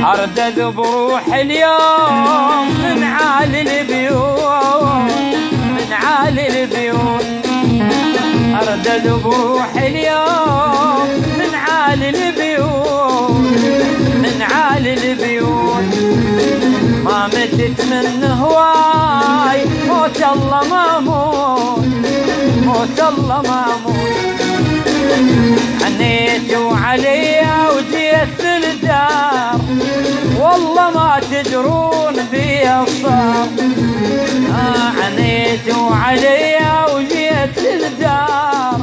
أردد بروح اليوم من عالي البيوت، من عالي البيوت. أردد بروح اليوم من عالي البيوت، من عالي البيوت. ما متت من هواي موت الله ما موت، موت الله ما موت. عنيت وعليا وجيت للدار، والله ما تدرون بيا الصار. عنيت وعليا وجيت للدار.